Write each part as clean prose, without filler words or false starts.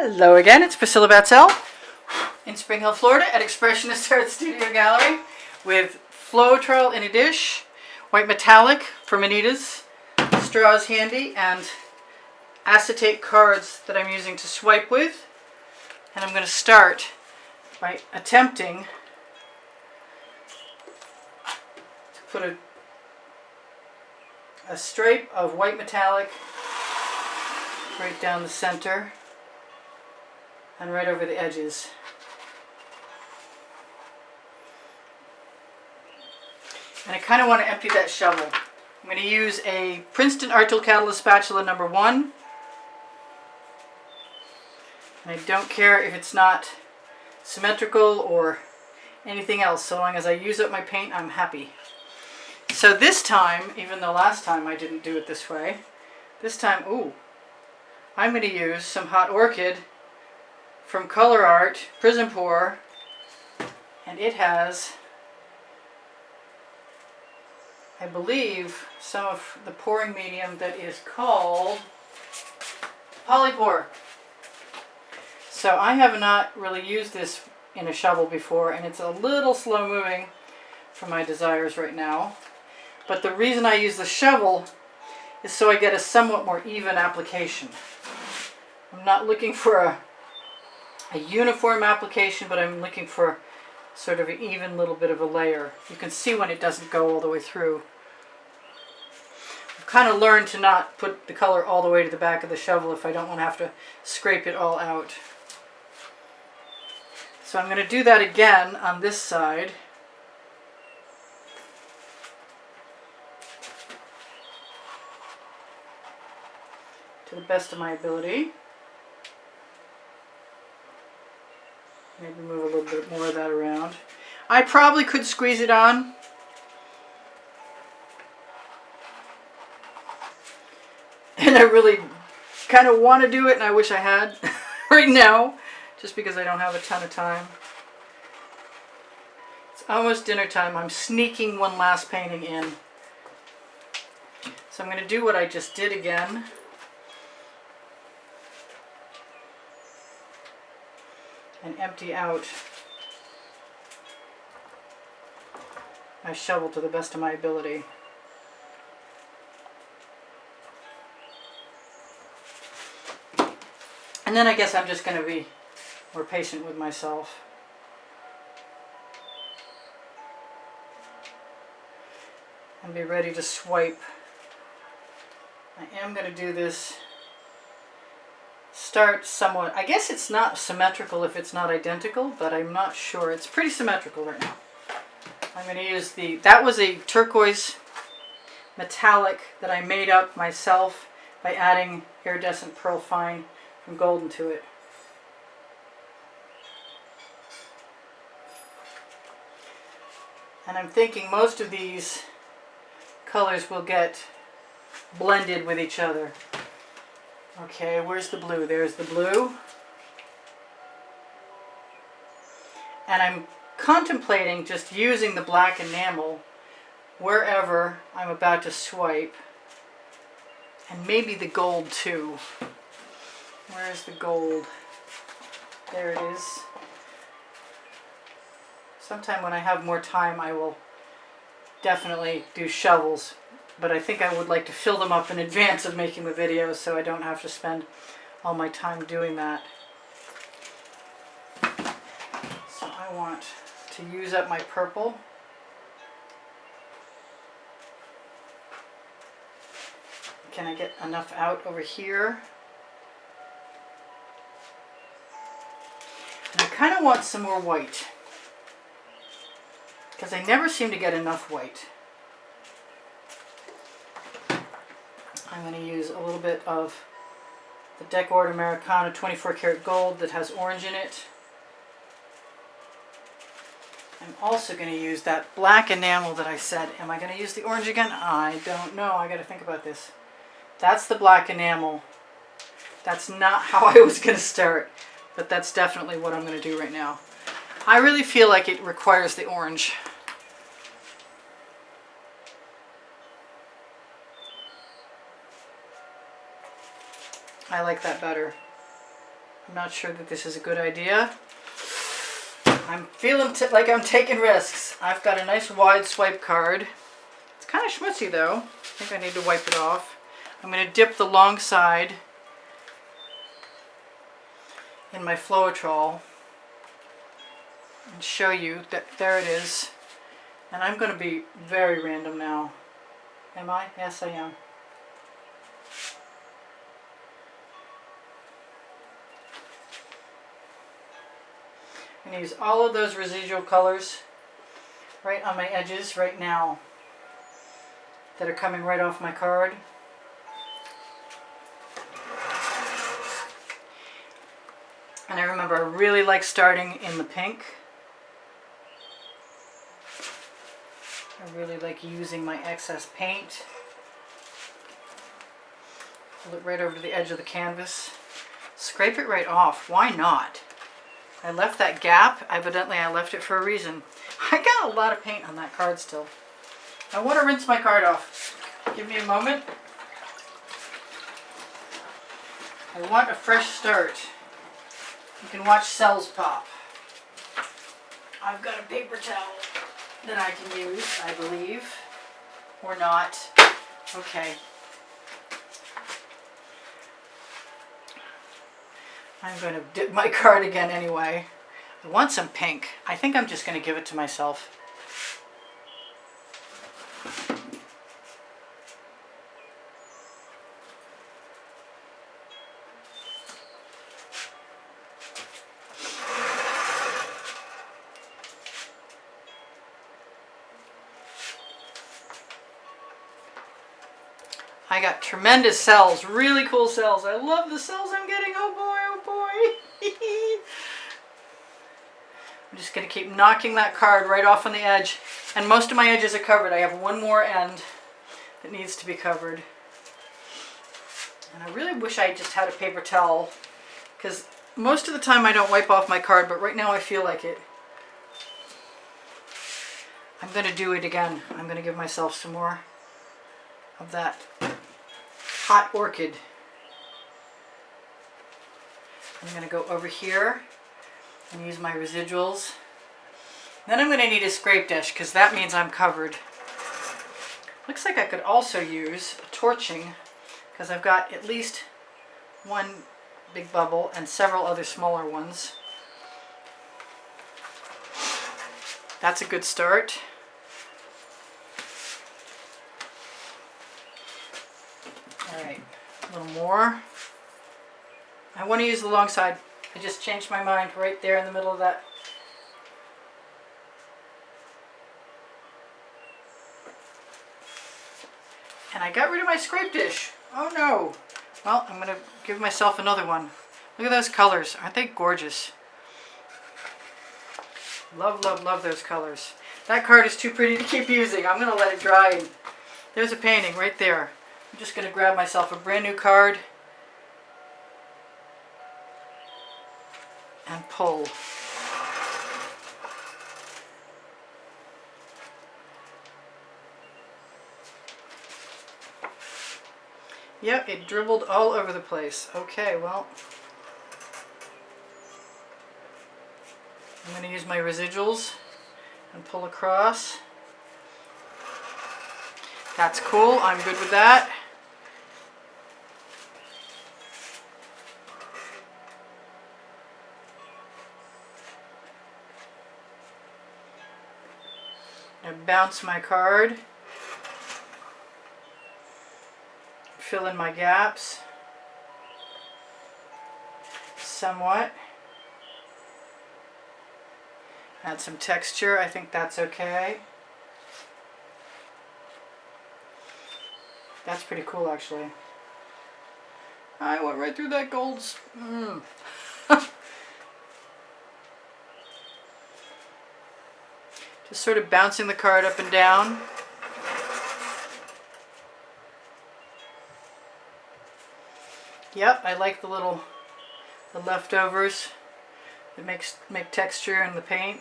Hello again, it's Priscilla Batzell in Spring Hill, Florida at Expressionist Art Studio Gallery with Floetrol in a dish, white metallic for manitas, straws handy, and acetate cards that I'm using to swipe with. And I'm going to start by attempting to put a stripe of white metallic right down the center and right over the edges. And I kind of want to empty that shovel. I'm going to use a Princeton Art Tool Catalyst spatula number 1. And I don't care if it's not symmetrical or anything else, so long as I use up my paint, I'm happy. So this time, even though last time I didn't do it this way, this time, I'm going to use some hot orchid from Color Art Prism Pour, and it has, I believe, some of the pouring medium that is called Polypore. So I have not really used this in a shovel before, and it's a little slow moving for my desires right now. But the reason I use the shovel is so I get a somewhat more even application. I'm not looking for a uniform application, but I'm looking for sort of an even little bit of a layer. You can see when it doesn't go all the way through. I've kind of learned to not put the color all the way to the back of the shovel if I don't want to have to scrape it all out. So I'm going to do that again on this side. To the best of my ability. Maybe move a little bit more of that around. I probably could squeeze it on. And I really kind of want to do it, and I wish I had right now, just because I don't have a ton of time. It's almost dinner time. I'm sneaking one last painting in. So I'm going to do what I just did again. And empty out my shovel to the best of my ability. And then I guess I'm just going to be more patient with myself. And be ready to swipe. I am going to do this. Start somewhat, I guess it's not symmetrical if it's not identical, but I'm not sure. It's pretty symmetrical right now. I'm going to use that was a turquoise metallic that I made up myself by adding iridescent pearl fine from golden to it. And I'm thinking most of these colors will get blended with each other. Okay, where's the blue? There's the blue. And I'm contemplating just using the black enamel wherever I'm about to swipe. And maybe the gold too. Where's the gold? There it is. Sometime when I have more time, I will definitely do shovels. But I think I would like to fill them up in advance of making the video so I don't have to spend all my time doing that. So I want to use up my purple. Can I get enough out over here? And I kind of want some more white, because I never seem to get enough white. I'm going to use a little bit of the Decor Americana 24 karat gold that has orange in it. I'm also going to use that black enamel that I said. Am I going to use the orange again? I don't know. I got to think about this. That's the black enamel. That's not how I was going to start, but that's definitely what I'm going to do right now. I really feel like it requires the orange. I like that better. I'm not sure that this is a good idea. I'm feeling like I'm taking risks. I've got a nice wide swipe card. It's kind of schmutzy though. I think I need to wipe it off. I'm going to dip the long side in my Floetrol and show you that there it is. And I'm going to be very random now. Am I? Yes, I am. I'm going to use all of those residual colors right on my edges right now that are coming right off my card. And I remember I really like starting in the pink. I really like using my excess paint. Pull it right over to the edge of the canvas. Scrape it right off. Why not? I left that gap. Evidently I left it for a reason. I got a lot of paint on that card still. I want to rinse my card off. Give me a moment. I want a fresh start. You can watch cells pop. I've got a paper towel that I can use, I believe. Or not. Okay. I'm going to dip my card again anyway. I want some pink. I think I'm just going to give it to myself. I got tremendous cells, really cool cells. I love the cells I'm getting. Oh boy, oh boy. I'm just going to keep knocking that card right off on the edge. And most of my edges are covered. I have one more end that needs to be covered. And I really wish I just had a paper towel, because most of the time I don't wipe off my card, but right now I feel like it. I'm going to do it again. I'm going to give myself some more of that hot orchid. I'm going to go over here and use my residuals. Then I'm going to need a scrape dish, because that means I'm covered. Looks like I could also use a torching, because I've got at least one big bubble and several other smaller ones. That's a good start. Alright, a little more. I want to use the long side. I just changed my mind right there in the middle of that. And I got rid of my scrape dish. Oh no. Well, I'm going to give myself another one. Look at those colors. Aren't they gorgeous? Love, love, love those colors. That card is too pretty to keep using. I'm going to let it dry. There's a painting right there. I'm just going to grab myself a brand new card and pull. Yep, it dribbled all over the place. Okay, well, I'm going to use my residuals and pull across. That's cool. I'm good with that. I bounce my card. Fill in my gaps somewhat. Add some texture. I think that's okay. That's pretty cool, actually. I went right through that gold. Just sort of bouncing the card up and down. Yep, I like the leftovers that make texture in the paint.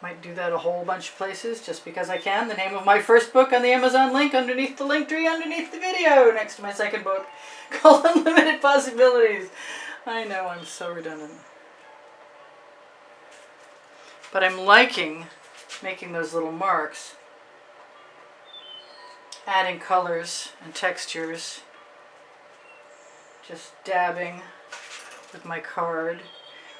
Might do that a whole bunch of places just because I can. The name of my first book on the Amazon link underneath the link tree underneath the video next to my second book called Unlimited Possibilities. I know, I'm so redundant. But I'm liking making those little marks, adding colors and textures, just dabbing with my card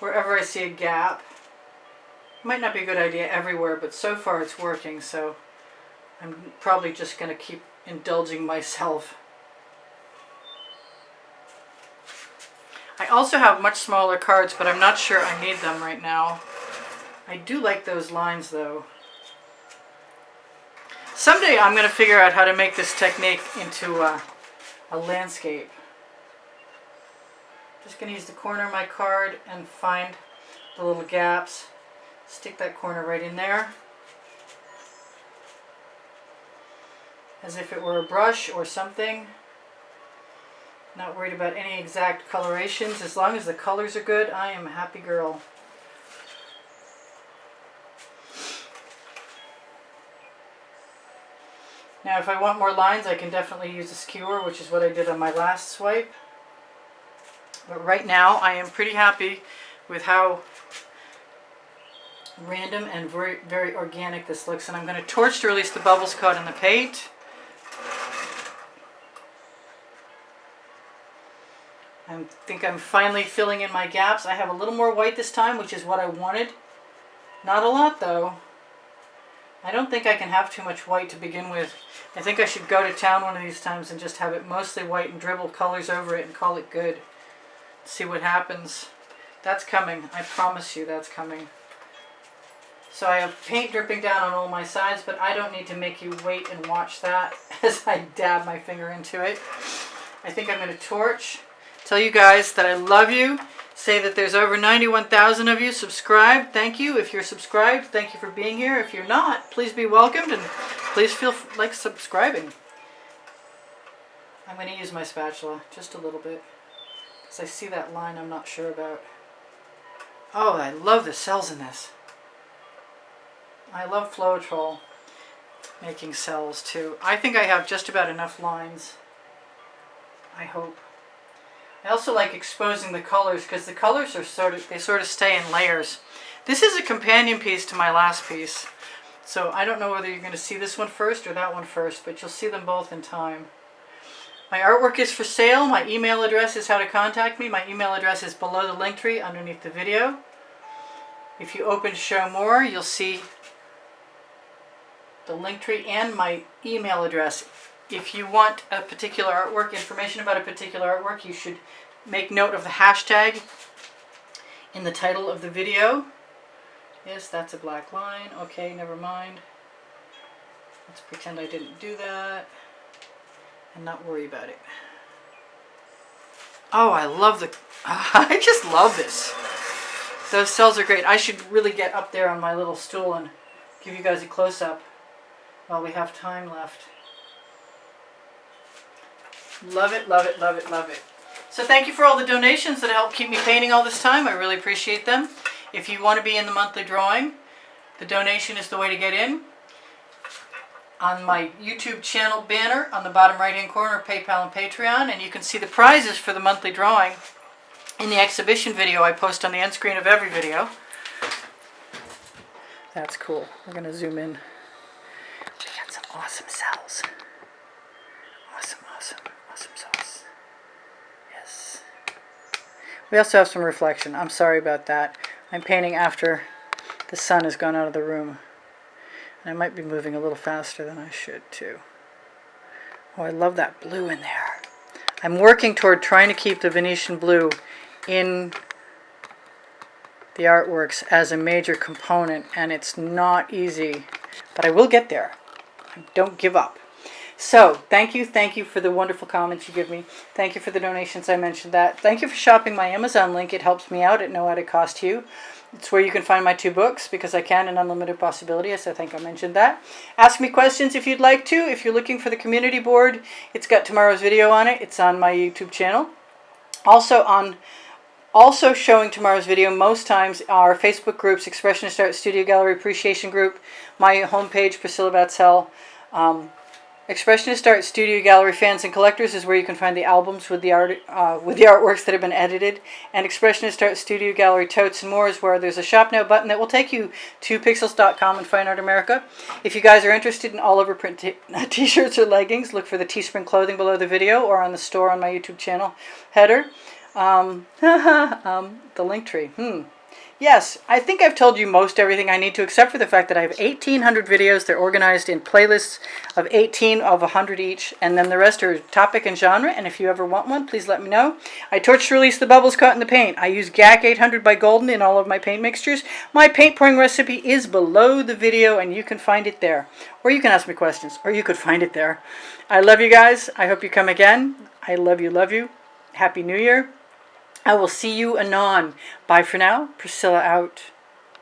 wherever I see a gap. Might not be a good idea everywhere, but so far it's working, so I'm probably just going to keep indulging myself. I also have much smaller cards, but I'm not sure I need them right now. I do like those lines though. Someday I'm going to figure out how to make this technique into a landscape. Just going to use the corner of my card and find the little gaps. Stick that corner right in there, as if it were a brush or something. Not worried about any exact colorations. As long as the colors are good, I am a happy girl. Now if I want more lines, I can definitely use a skewer, which is what I did on my last swipe. But right now I am pretty happy with how random and very, very organic this looks. And I'm going to torch to release the bubbles caught in the paint. I think I'm finally filling in my gaps. I have a little more white this time, which is what I wanted. Not a lot though. I don't think I can have too much white to begin with. I think I should go to town one of these times and just have it mostly white and dribble colors over it and call it good. See what happens. That's coming. I promise you that's coming. So I have paint dripping down on all my sides, but I don't need to make you wait and watch that as I dab my finger into it. I think I'm going to torch. Tell you guys that I love you. Say that there's over 91,000 of you subscribed. Thank you. If you're subscribed, thank you for being here. If you're not, please be welcomed and please feel like subscribing. I'm going to use my spatula just a little bit because I see that line I'm not sure about. Oh, I love the cells in this. I love Floetrol making cells too. I think I have just about enough lines. I hope. I also like exposing the colors because the colors are sort of stay in layers. This is a companion piece to my last piece. So I don't know whether you're going to see this one first or that one first, but you'll see them both in time. My artwork is for sale. My email address is how to contact me. My email address is below the link tree underneath the video. If you open Show More, you'll see the link tree and my email address. If you want a particular artwork, information about a particular artwork, you should make note of the hashtag in the title of the video. Yes, that's a black line. Okay, never mind. Let's pretend I didn't do that and not worry about it. Oh, I love the... I just love this. Those cells are great. I should really get up there on my little stool and give you guys a close-up while we have time left. Love it, love it, love it, love it. So thank you for all the donations that help keep me painting all this time. I really appreciate them. If you want to be in the monthly drawing, the donation is the way to get in. On my YouTube channel banner on the bottom right hand corner, PayPal and Patreon, and you can see the prizes for the monthly drawing in the exhibition video I post on the end screen of every video. That's cool. We're going to zoom in. We got some awesome cells. Awesome, awesome, awesome cells. Yes. We also have some reflection. I'm sorry about that. I'm painting after the sun has gone out of the room. And I might be moving a little faster than I should too. Oh, I love that blue in there. I'm working toward trying to keep the Venetian blue in the artworks as a major component, and it's not easy, but I will get there. Don't give up. So thank you for the wonderful comments you give me. Thank you for the donations. I mentioned that. Thank you for shopping my Amazon link. It helps me out at no added cost to you. It's where you can find my 2 books, Because I Can and Unlimited Possibilities. I think I mentioned that. Ask me questions if you'd like to. If you're looking for the community board, it's got tomorrow's video on it. It's on my YouTube channel. Also showing tomorrow's video most times are Facebook groups, Expressionist Art Studio Gallery Appreciation Group, my homepage, Priscilla Batzell, Expressionist Art Studio Gallery Fans and Collectors is where you can find the albums with the artworks that have been edited. And Expressionist Art Studio Gallery Totes and More is where there's a Shop Now button that will take you to pixels.com and Fine Art America. If you guys are interested in all over print t-shirts or leggings, look for the Teespring clothing below the video or on the store on my YouTube channel header. The link tree. Yes, I think I've told you most everything I need to, except for the fact that I have 1,800 videos. They're organized in playlists of 18 of 100 each, and then the rest are topic and genre, and if you ever want one, please let me know. I torch release the bubbles caught in the paint. I use GAC 800 by Golden in all of my paint mixtures. My paint pouring recipe is below the video, and you can find it there. Or you can ask me questions, or you could find it there. I love you guys. I hope you come again. I love you, love you. Happy New Year. I will see you anon. Bye for now. Priscilla out.